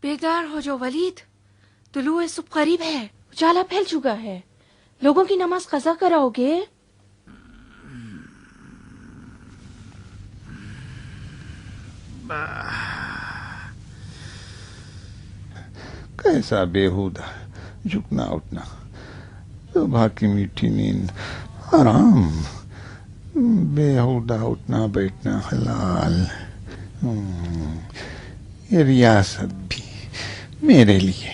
बेकार हो जो वलीद, तुलुए सुबह करीब है, उजाला फैल चुका है। लोगों की नमाज कज़ा कराओगे? कैसा बेहुदा झुकना उठना, सुबह की मीठी नींद आराम, बेहुदा उठना बैठना हलाल। ये रियासत भी मेरे लिए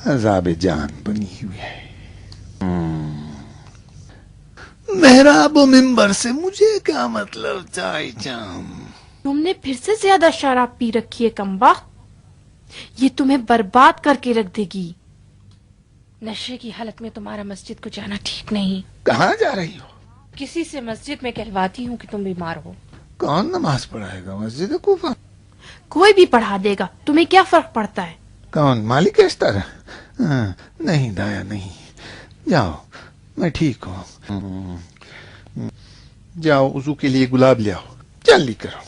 अजाब जान बनी हुई है। मेहराब मिंबर से मुझे क्या मतलब चाय चाम। तुमने फिर से ज्यादा शराब पी रखी है कम्बा, ये तुम्हें बर्बाद करके रख देगी। नशे की हालत में तुम्हारा मस्जिद को जाना ठीक नहीं। कहाँ जा रही हो? किसी से मस्जिद में कहलवाती हूँ कि तुम बीमार हो। कौन नमाज पढ़ाएगा? मस्जिद कूफा कोई भी पढ़ा देगा, तुम्हें क्या फर्क पड़ता है? कौन? मालिक एस्तर? नहीं दाया नहीं, जाओ मैं ठीक हूँ। जाओ उजू के लिए गुलाब ले आओ, जल्दी करो।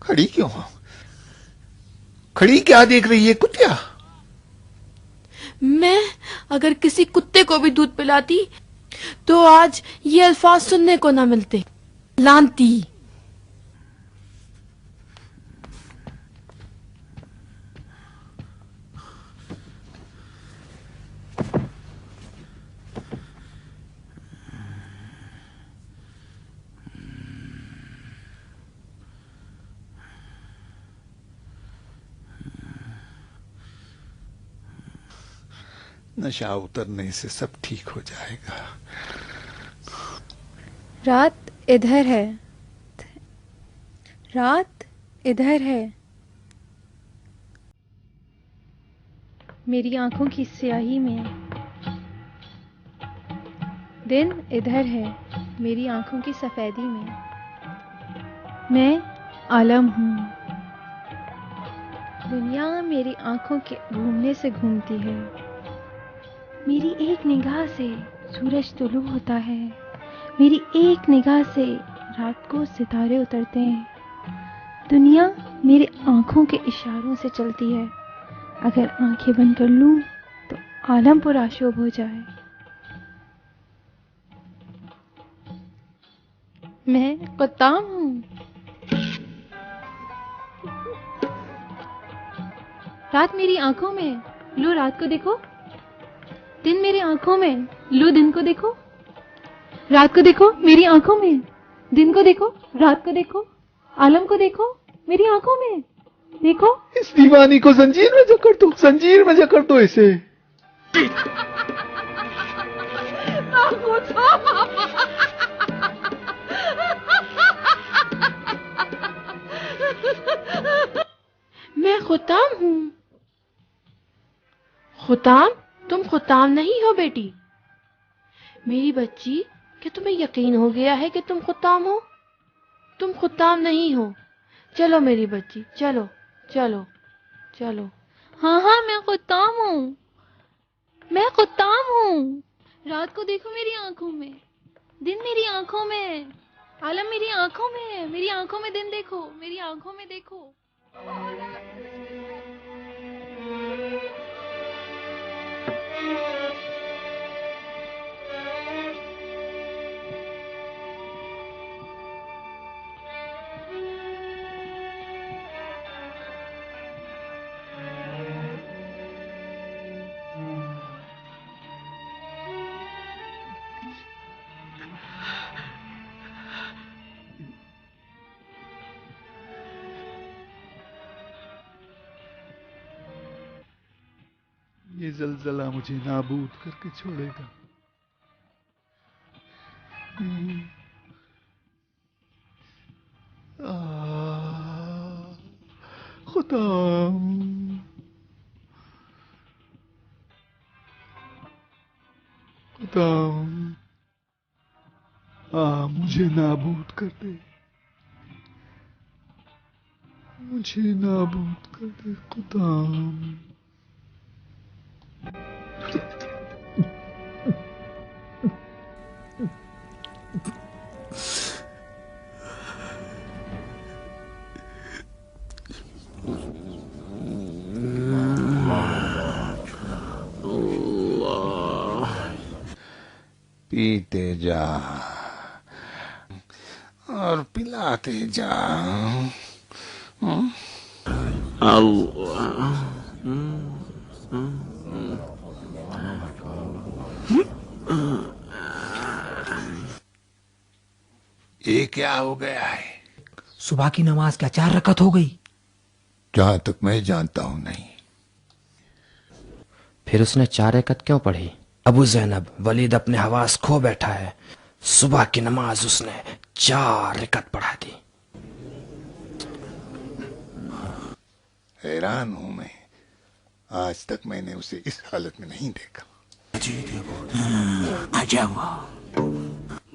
खड़ी क्यों हो? खड़ी क्या देख रही है कुतिया? मैं अगर किसी कुत्ते को भी दूध पिलाती तो आज ये अल्फाज सुनने को ना मिलते। लानती। नशा उतरने से सब ठीक हो जाएगा। रात इधर है, रात इधर है, मेरी आंखों की स्याही में। दिन इधर है, मेरी आंखों की सफेदी में। मैं आलम हूँ, दुनिया मेरी आंखों के घूमने से घूमती है। मेरी एक निगाह से सूरज तुलू होता है, मेरी एक निगाह से रात को सितारे उतरते हैं। दुनिया मेरी आंखों के इशारों से चलती है, अगर आंखें बंद कर लूं तो आलम पुराशोभ हो जाए। मैं कुत्ताम हूँ, रात मेरी आंखों में, लो रात को देखो। दिन मेरी आंखों में, लो दिन को देखो। रात को देखो मेरी आंखों में, दिन को देखो, रात को देखो, आलम को देखो मेरी आंखों में देखो। इस दीवानी को जंजीर में जकड़ दो, जंजीर में जकड़ दो इसे। मैं खुताम हूँ। खुताम? तुम खुताम नहीं हो बेटी। मेरी बच्ची, क्या तुम्हें यकीन हो गया है कि तुम खुताम हो? तुम खुताम नहीं हो। चलो मेरी बच्ची, चलो चलो चलो। हाँ हाँ मैं कुत्ताम हूँ, मैं कुत्ताम हूँ। रात को देखो मेरी आंखों में, दिन मेरी आंखों में, आलम मेरी आंखों में, मेरी आंखों में दिन देखो, मेरी आंखों में देखो। ये जलजला मुझे नाबूद करके छोड़ेगा। खुदाम, खुदाम, मुझे नाबूद कर दे। मुझे नाबूद कर दे खुदा। पीते जा और पिलाते जा। अल्लाह। ये क्या हो गया है? सुबह की नमाज क्या 4 रकात हो गई? जहां तक मैं जानता हूं नहीं। फिर उसने 4 रकात क्यों पढ़ी? अबू ज़ैनब, वलीद अपने हवास खो बैठा है। सुबह की नमाज उसने 4 रकात पढ़ा दी। हैरान हूं मैं, आज तक मैंने उसे इस हालत में नहीं देखा।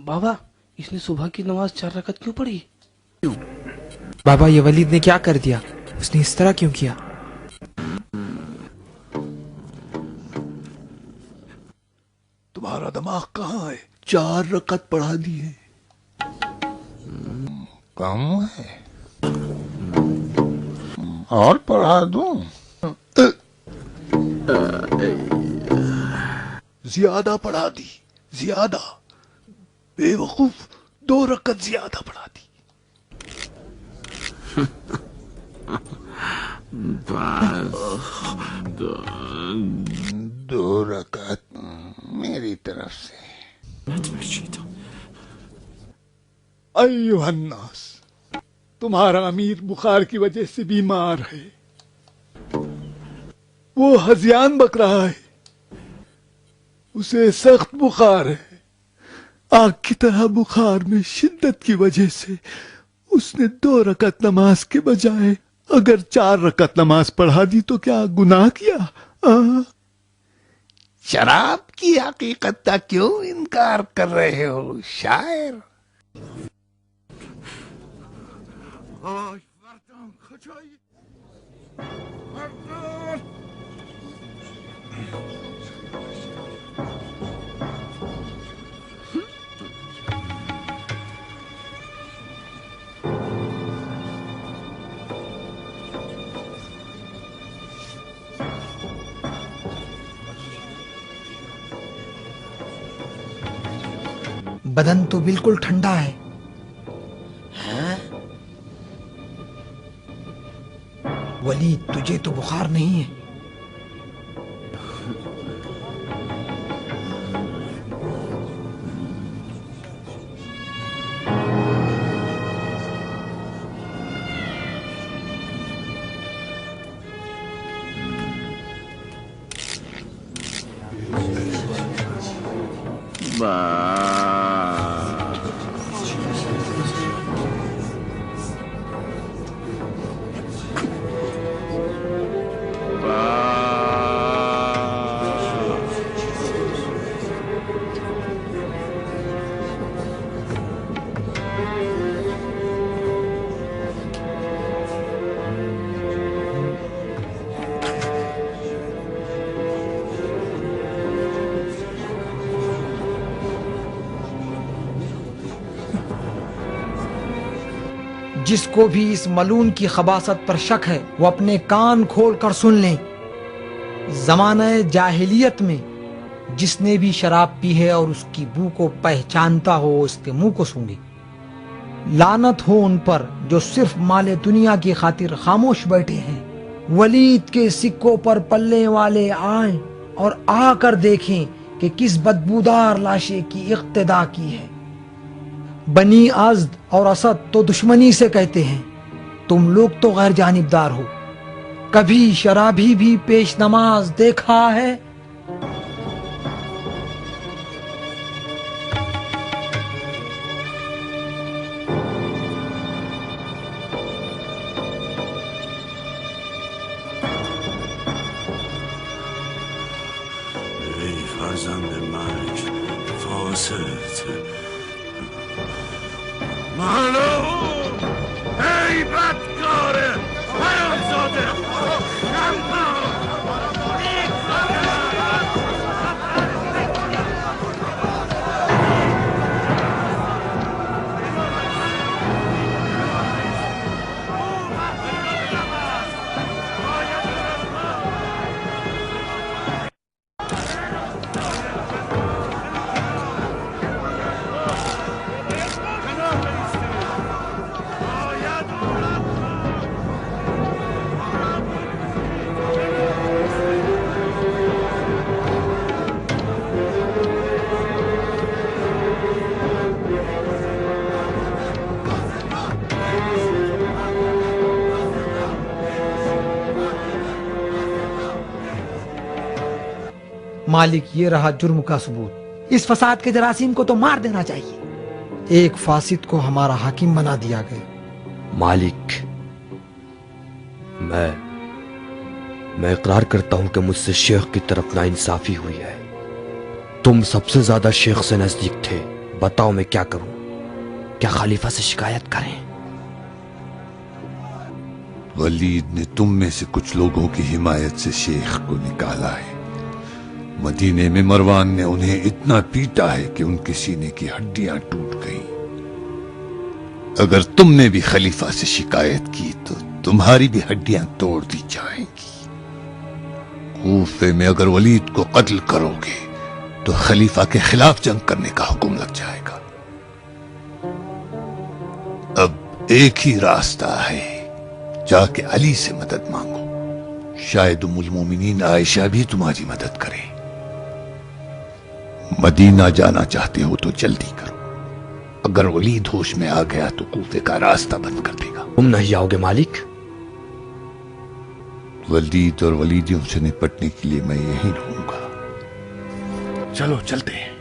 बाबा, इसने सुबह की नमाज 4 रकात क्यों पढ़ी? बाबा, ये वलीद ने क्या कर दिया? उसने इस तरह क्यों किया? तुम्हारा दिमाग कहाँ है? 4 रकात पढ़ा दी है। कम है और पढ़ा दूं? ज्यादा पढ़ा दी, ज्यादा। बेवकूफ, 2 रकात ज्यादा पढ़ा दी। दो रकात मेरी तरफ से। अय्युहन्नास, तुम्हारा अमीर बुखार की वजह से बीमार है। वो हज़ियान बक रहा है, उसे सख्त बुखार है। आग की तरह बुखार में शिद्दत की वजह से उसने 2 रकात नमाज के बजाय अगर 4 रकात नमाज पढ़ा दी तो क्या गुनाह किया? शराब की हकीकत का क्यों इनकार कर रहे हो शायर? बदन तो बिल्कुल ठंडा है। वलीद, तुझे तो बुखार नहीं है। जिसको भी इस मलून की खबासत पर शक है वो अपने कान खोल कर सुन ले। ज़माने जाहिलियत में जिसने भी शराब पी है और उसकी बू को पहचानता हो उसके मुंह को सूंघे। लानत हो उन पर जो सिर्फ माले दुनिया की खातिर खामोश बैठे हैं। वलीद के सिक्कों पर पलने वाले आए और आकर देखें कि किस बदबूदार लाशे की इक्तदा की है। बनी अज़द और असद तो दुश्मनी से कहते हैं, तुम लोग तो गैर जानिबदार हो। कभी शराबी भी पेश नमाज देखा है? ای فرزند مرگ فاسد معلوم ای بدکاره मालिक, ये रहा जुर्म का सबूत। इस फसाद के जरासीम को तो मार देना चाहिए। एक फासिद को हमारा हाकिम बना दिया गया। मालिक, मैं इकरार करता हूं कि मुझसे शेख की तरफ नाइंसाफी हुई है। तुम सबसे ज्यादा शेख से नजदीक थे। बताओ मैं क्या करूं? क्या खलीफा से शिकायत करें? वलीद ने तुम में से कुछ लोगों की हिमायत से शेख को निकाला है। मदीने में मरवान ने उन्हें इतना पीटा है कि उनके सीने की हड्डियां टूट गईं। अगर तुमने भी खलीफा से शिकायत की तो तुम्हारी भी हड्डियां तोड़ दी जाएंगी। कूफे में अगर वलीद को कत्ल करोगे तो खलीफा के खिलाफ जंग करने का हुक्म लग जाएगा। अब एक ही रास्ता है, जाके अली से मदद मांगो। शायद उम्मुल मोमिनीन आयशा भी तुम्हारी मदद करे। मदीना जाना चाहते हो तो जल्दी करो। अगर वलीद होश में आ गया तो कूफे का रास्ता बंद कर देगा। तुम नहीं आओगे मालिक? वलीद और वलीदियों से निपटने के लिए मैं यहीं रहूंगा। चलो चलते हैं।